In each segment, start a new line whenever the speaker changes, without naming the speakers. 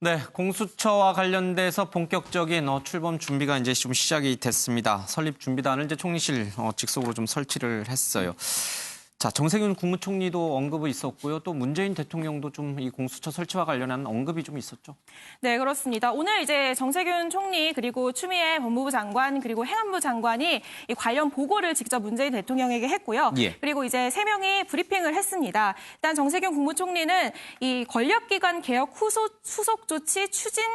네, 공수처와 관련돼서 본격적인 출범 준비가 이제 좀 시작이 됐습니다. 설립 준비단을 이제 총리실 직속으로 좀 설치를 했어요. 자, 정세균 국무총리도 언급이 있었고요. 또 문재인 대통령도 좀 이 공수처 설치와 관련한 언급이 좀 있었죠.
네, 그렇습니다. 오늘 이제 정세균 총리 그리고 추미애 법무부 장관 그리고 행안부 장관이 이 관련 보고를 직접 문재인 대통령에게 했고요.
예.
그리고 이제 3명이 브리핑을 했습니다. 일단 정세균 국무총리는 이 권력기관 개혁 후속 조치 추진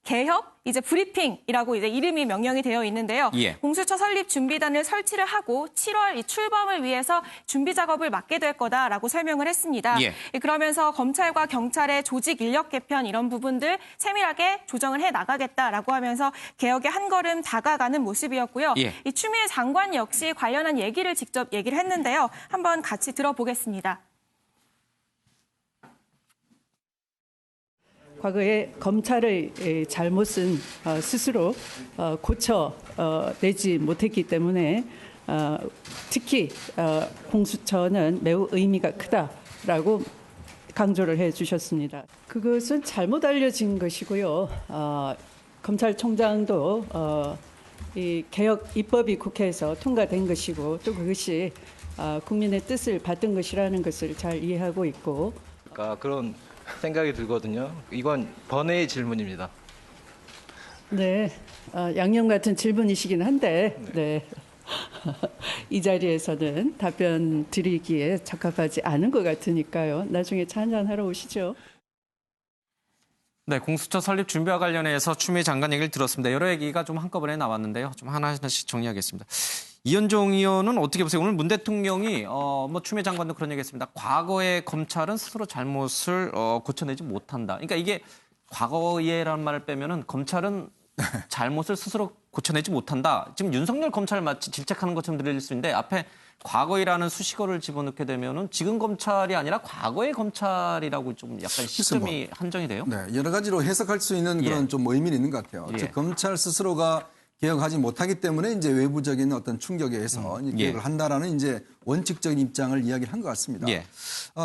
개혁 이제 브리핑이라고 이제 이름이 명령이 되어 있는데요.
예.
공수처 설립 준비단을 설치를 하고 7월 이 출범을 위해서 준비 작업을 맡게 될 거다라고 설명을 했습니다.
예.
그러면서 검찰과 경찰의 조직 인력 개편 이런 부분들 세밀하게 조정을 해 나가겠다라고 하면서 개혁에 한 걸음 다가가는 모습이었고요.
예.
이 추미애 장관 역시 관련한 얘기를 직접 얘기를 했는데요. 한번 같이 들어보겠습니다.
과거에 검찰의 잘못은 스스로 고쳐내지 못했기 때문에 특히 공수처는 매우 의미가 크다라고 강조를 해주셨습니다. 그것은 잘못 알려진 것이고요. 검찰총장도 이 개혁 입법이 국회에서 통과된 것이고 또 그것이 국민의 뜻을 받은 것이라는 것을 잘 이해하고 있고
그런 생각이 들거든요. 이건 번외의 질문입니다.
네, 양념 같은 질문이시긴 한데, 네. 이 자리에서는 답변 드리기에 적합하지 않은 것 같으니까요. 나중에 차 한잔 하러 오시죠.
네, 공수처 설립 준비와 관련해서 추미애 장관 얘기를 들었습니다. 여러 얘기가 좀 한꺼번에 나왔는데요. 좀 하나씩 정리하겠습니다. 이현종 의원은 어떻게 보세요? 오늘 문 대통령이 추미애 장관도 그런 얘기했습니다. 과거의 검찰은 스스로 잘못을 고쳐내지 못한다. 그러니까 이게 과거에라는 말을 빼면은 검찰은 잘못을 스스로 고쳐내지 못한다. 지금 윤석열 검찰을 마치 질책하는 것처럼 들릴 수 있는데 앞에 과거이라는 수식어를 집어넣게 되면은 지금 검찰이 아니라 과거의 검찰이라고 좀 약간 시점이 한정이 돼요?
네, 여러 가지로 해석할 수 있는 그런 좀 의미는 있는 것 같아요.
예.
즉 검찰 스스로가 개혁하지 못하기 때문에 이제 외부적인 어떤 충격에 의해서 개혁을 한다라는 이제 원칙적인 입장을 이야기를 한 것 같습니다.
예.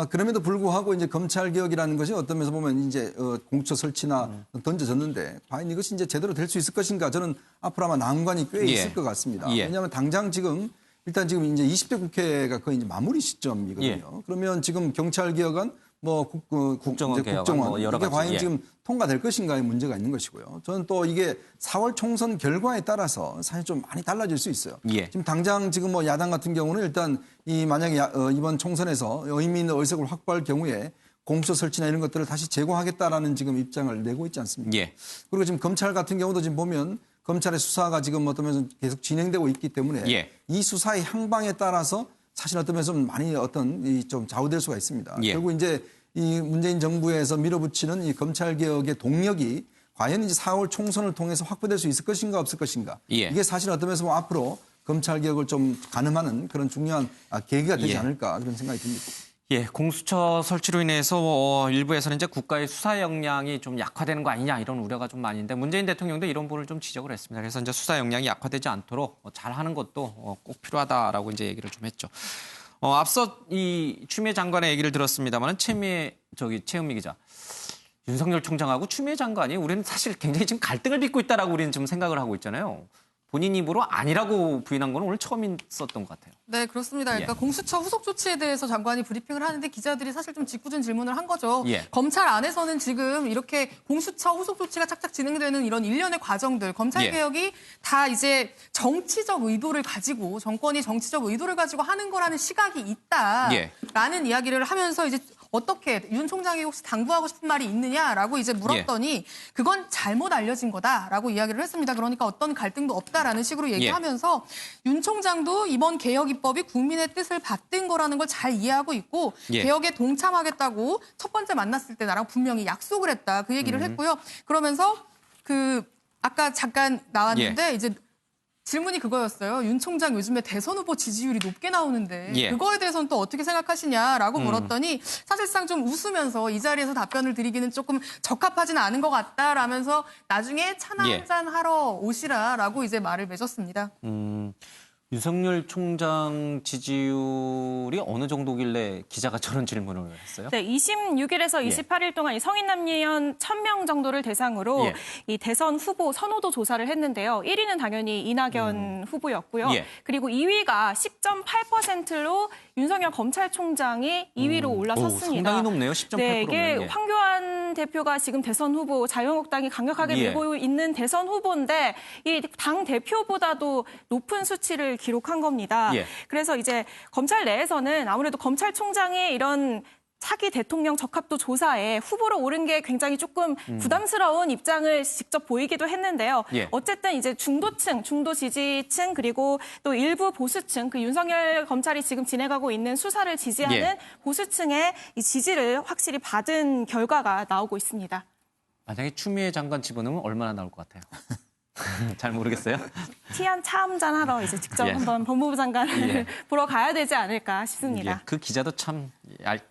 그럼에도 불구하고 이제 검찰 개혁이라는 것이 어떤 면에서 보면 이제 공수처 설치나 던져졌는데 과연 이것이 이제 제대로 될 수 있을 것인가 저는 앞으로 아마 난관이 꽤 있을 것 같습니다.
예.
왜냐하면 당장 지금 일단 지금 이제 20대 국회가 거의 이제 마무리 시점이거든요.
예.
그러면 지금 경찰 개혁안
국정원 개혁안
국정원
여러
이게
가지.
과연
예.
지금 통과될 것인가의 문제가 있는 것이고요. 저는 또 이게 4월 총선 결과에 따라서 사실 좀 많이 달라질 수 있어요.
예.
지금 당장 지금 야당 같은 경우는 일단 만약에 이번 총선에서 의미 있는 의석을 확보할 경우에 공수처 설치나 이런 것들을 다시 제고하겠다라는 지금 입장을 내고 있지 않습니까?
예.
그리고 지금 검찰 같은 경우도 지금 보면 검찰의 수사가 지금 어떤 면에서 계속 진행되고 있기 때문에
예.
이 수사의 향방에 따라서 사실 어떤 면에서 많이 좀 좌우될 수가 있습니다.
예.
결국 이제 이 문재인 정부에서 밀어붙이는 이 검찰 개혁의 동력이 과연 이제 4월 총선을 통해서 확보될 수 있을 것인가 없을 것인가.
예.
이게 사실 어떤 면에서 앞으로 검찰 개혁을 좀 가늠하는 그런 중요한 계기가 되지
예.
않을까 그런 생각이 듭니다.
예, 공수처 설치로 인해서 일부에서는 이제 국가의 수사 역량이 좀 약화되는 거 아니냐 이런 우려가 좀 많은데 문재인 대통령도 이런 부분을 좀 지적을 했습니다. 그래서 이제 수사 역량이 약화되지 않도록 잘하는 것도 꼭 필요하다라고 이제 얘기를 좀 했죠. 앞서 이 추미애 장관의 얘기를 들었습니다만은 최은미 기자, 윤석열 총장하고 추미애 장관이 우리는 사실 굉장히 지금 갈등을 빚고 있다라고 우리는 지금 생각을 하고 있잖아요. 본인 입으로 아니라고 부인한 건 오늘 처음 있었던 것 같아요.
네, 그렇습니다. 그러니까 공수처 후속 조치에 대해서 장관이 브리핑을 하는데 기자들이 사실 좀 짓궂은 질문을 한 거죠.
예.
검찰 안에서는 지금 이렇게 공수처 후속 조치가 착착 진행되는 이런 일련의 과정들, 검찰
예.
개혁이 다 이제 정치적 의도를 가지고 정권이 정치적 의도를 가지고 하는 거라는 시각이 있다라는 이야기를 하면서 이제 어떻게 윤 총장이 혹시 당부하고 싶은 말이 있느냐라고 이제 물었더니 그건 잘못 알려진 거다라고 이야기를 했습니다. 그러니까 어떤 갈등도 없다라는 식으로 얘기하면서 윤 총장도 이번 개혁 입법이 국민의 뜻을 받든 거라는 걸 잘 이해하고 있고 개혁에 동참하겠다고 첫 번째 만났을 때 나랑 분명히 약속을 했다. 그 얘기를 했고요. 그러면서 아까 잠깐 나왔는데 이제 질문이 그거였어요. 윤 총장 요즘에 대선 후보 지지율이 높게 나오는데 그거에 대해서는 또 어떻게 생각하시냐라고 물었더니 사실상 좀 웃으면서 이 자리에서 답변을 드리기는 조금 적합하지는 않은 것 같다라면서 나중에 차나 한잔 하러 오시라라고 이제 말을 맺었습니다.
윤석열 총장 지지율이 어느 정도길래 기자가 저런 질문을 했어요?
네, 26일에서 28일 동안 이 성인 남녀 1,000명 정도를 대상으로
예.
이 대선 후보 선호도 조사를 했는데요. 1위는 당연히 이낙연 후보였고요.
예.
그리고 2위가 10.8%로 윤석열 검찰총장이 2위로 올라섰습니다.
오, 상당히 높네요. 10.8%면.
네, 이게
예.
황교안 대표가 지금 대선 후보, 자유한국당이 강력하게
예.
밀고 있는 대선 후보인데 이 당 대표보다도 높은 수치를 기록한 겁니다.
예.
그래서 이제 검찰 내에서는 아무래도 검찰총장의 이런 차기 대통령 적합도 조사에 후보로 오른 게 굉장히 조금 부담스러운 입장을 직접 보이기도 했는데요.
예.
어쨌든 이제 중도층, 중도 지지층 그리고 또 일부 보수층, 그 윤석열 검찰이 지금 진행하고 있는 수사를 지지하는
예.
보수층의 이 지지를 확실히 받은 결과가 나오고 있습니다.
만약에 추미애 장관 집어넣으면 얼마나 나올 것 같아요? 잘 모르겠어요.
티안 차 한잔 하러 이제 직접
예.
한번 법무부 장관을
예.
보러 가야 되지 않을까
예,
싶습니다.
그 기자도 참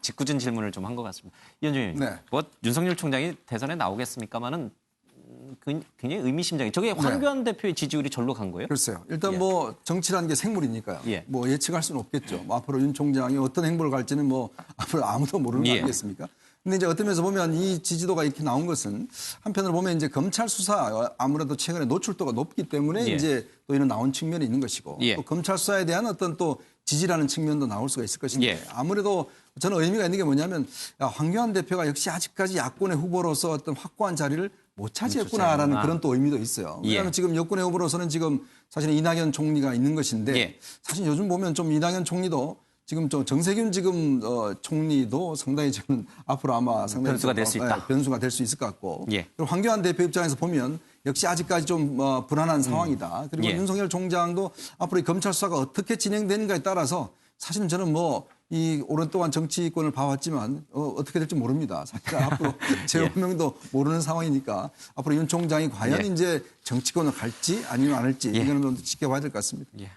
짓궂은 질문을 좀 한 것 같습니다. 이현주 의원님,
네.
뭐 윤석열 총장이 대선에 나오겠습니까마는 굉장히 의미심장해. 저게 황교안 대표의 지지율이 절로 간 거예요?
글쎄요. 일단
예.
뭐 정치라는 게 생물이니까요.
예.
뭐 예측할 수는 없겠죠. 뭐 앞으로 윤 총장이 어떤 행보를 갈지는 뭐 앞으로 아무도 모르는 거
예.
아니겠습니까? 근데 이제 어떤 면에서 보면 이 지지도가 이렇게 나온 것은 한편으로 보면 이제 검찰 수사 아무래도 최근에 노출도가 높기 때문에
예.
이제 또 이런 나온 측면이 있는 것이고
예.
또 검찰 수사에 대한 어떤 또 지지라는 측면도 나올 수가 있을 것인데
예.
아무래도 저는 의미가 있는 게 뭐냐면 야, 황교안 대표가 역시 아직까지 야권의 후보로서 어떤 확고한 자리를 못 차지했구나라는
아.
그런 또 의미도 있어요.
예.
왜냐하면 지금 여권의 후보로서는 지금 사실은 이낙연 총리가 있는 것인데
예.
사실 요즘 보면 좀 이낙연 총리도 지금 정세균 지금 총리도 상당히 지금 앞으로 아마 상당히
변수가 될 수 있다.
변수가 될 수 있을 것 같고
예.
그리고 황교안 대표 입장에서 보면 역시 아직까지 좀 불안한 상황이다. 그리고
예.
윤석열 총장도 앞으로 이 검찰 수사가 어떻게 진행되는가에 따라서 사실은 저는 뭐 이 오랫동안 정치권을 봐왔지만 어떻게 될지 모릅니다. 사실 앞으로 제 운명도 모르는 상황이니까 앞으로 윤 총장이 과연
예.
이제 정치권을 갈지 아니면 안 할지
예.
이거는 좀 지켜봐야 될 것 같습니다.
예.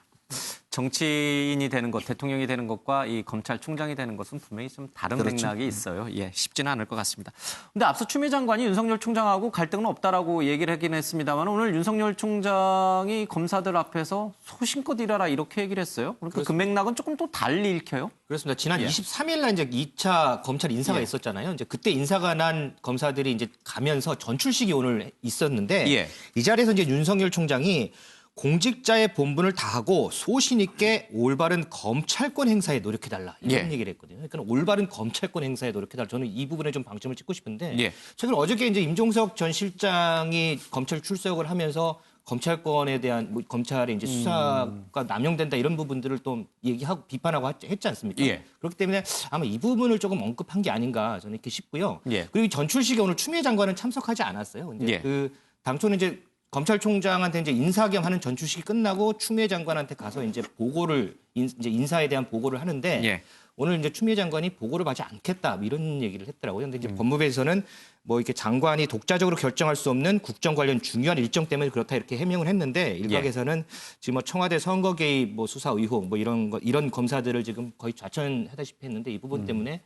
정치인이 되는 것, 대통령이 되는 것과 이 검찰총장이 되는 것은 분명히 좀 다른
그렇죠.
맥락이 있어요. 예, 쉽지는 않을 것 같습니다. 근데 앞서 추미애 장관이 윤석열 총장하고 갈등은 없다라고 얘기를 하긴 했습니다만 오늘 윤석열 총장이 검사들 앞에서 소신껏 일하라 이렇게 얘기를 했어요. 그러니까 그 맥락은 조금 또 달리 읽혀요.
그렇습니다. 지난
예.
23일 날 이제 2차 검찰 인사가
예.
있었잖아요. 이제 그때 인사가 난 검사들이 이제 가면서 전출식이 오늘 있었는데
예.
이 자리에서 이제 윤석열 총장이 공직자의 본분을 다하고 소신 있게 올바른 검찰권 행사에 노력해달라 이런
예.
얘기를 했거든요. 그러니까 올바른 검찰권 행사에 노력해달라. 저는 이 부분에 좀 방점을 찍고 싶은데
예.
최근 어저께 이제 임종석 전 실장이 검찰 출석을 하면서 검찰권에 대한 뭐 검찰의 이제 수사가 남용된다 이런 부분들을 또 얘기하고 비판하고 했지 않습니까?
예.
그렇기 때문에 아마 이 부분을 조금 언급한 게 아닌가 저는 이렇게 싶고요.
예.
그리고 전출식에 오늘 추미애 장관은 참석하지 않았어요. 이제
예.
그 당초는 이제 검찰총장한테 이제 인사 겸 하는 전출식이 끝나고 추미애 장관한테 가서 이제 보고를 이제 인사에 대한 보고를 하는데
예.
오늘 이제 추미애 장관이 보고를 받지 않겠다 뭐 이런 얘기를 했더라고요. 근데 이제 법무부에서는 뭐 이렇게 장관이 독자적으로 결정할 수 없는 국정 관련 중요한 일정 때문에 그렇다 이렇게 해명을 했는데 일각에서는 지금 뭐 청와대 선거 개입 뭐 수사 의혹 뭐 이런 검사들을 지금 거의 좌천하다시피 했는데 이 부분 때문에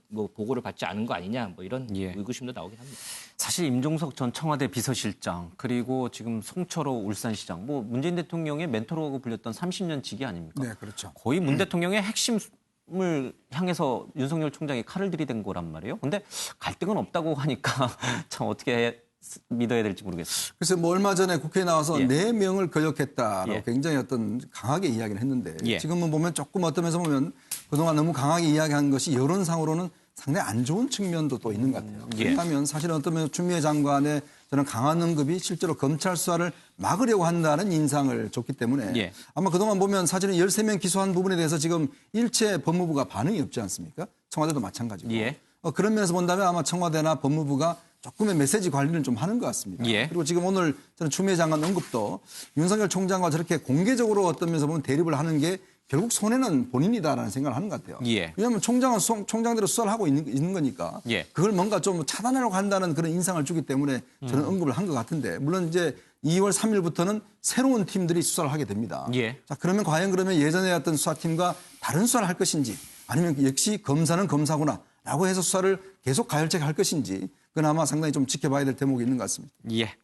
뭐 보고를 받지 않은 거 아니냐 뭐 이런
예.
의구심도 나오긴 합니다.
사실 임종석 전 청와대 비서실장 그리고 지금 송철호 울산시장 뭐 문재인 대통령의 멘토라고 불렸던 30년 지기 아닙니까?
네, 그렇죠.
거의 문 대통령의 핵심을 향해서 윤석열 총장이 칼을 들이댄 거란 말이에요. 근데 갈등은 없다고 하니까 참 어떻게 믿어야 될지 모르겠어요.
그래서 뭐 얼마 전에 국회에 나와서
예.
4명을 거역했다라고
예.
굉장히 어떤 강하게 이야기를 했는데
예.
지금은 보면 조금 어떤 면에서 보면 그동안 너무 강하게 이야기한 것이 여론상으로는 상당히 안 좋은 측면도 또 있는 것 같아요.
예.
그렇다면 사실은 어떤 면에서 추미애 장관의 저는 강한 언급이 실제로 검찰 수사를 막으려고 한다는 인상을 줬기 때문에
예.
아마 그동안 보면 사실은 13명 기소한 부분에 대해서 지금 일체 법무부가 반응이 없지 않습니까? 청와대도 마찬가지고.
예.
그런 면에서 본다면 아마 청와대나 법무부가 조금의 메시지 관리를 좀 하는 것 같습니다.
예.
그리고 지금 오늘 저는 추미애 장관 언급도 윤석열 총장과 저렇게 공개적으로 어떤 면에서 보면 대립을 하는 게 결국 손해는 본인이다라는 생각을 하는 것 같아요.
예.
왜냐하면 총장은 총장대로 수사를 하고 있는 거니까
예.
그걸 뭔가 좀 차단하려고 한다는 그런 인상을 주기 때문에 저는 언급을 한 것 같은데 물론 이제 2월 3일부터는 새로운 팀들이 수사를 하게 됩니다.
예.
자, 그러면 과연 그러면 예전에 했던 수사팀과 다른 수사를 할 것인지 아니면 역시 검사는 검사구나라고 해서 수사를 계속 가열차게 할 것인지 그건 아마 상당히 좀 지켜봐야 될 대목이 있는 것 같습니다.
예.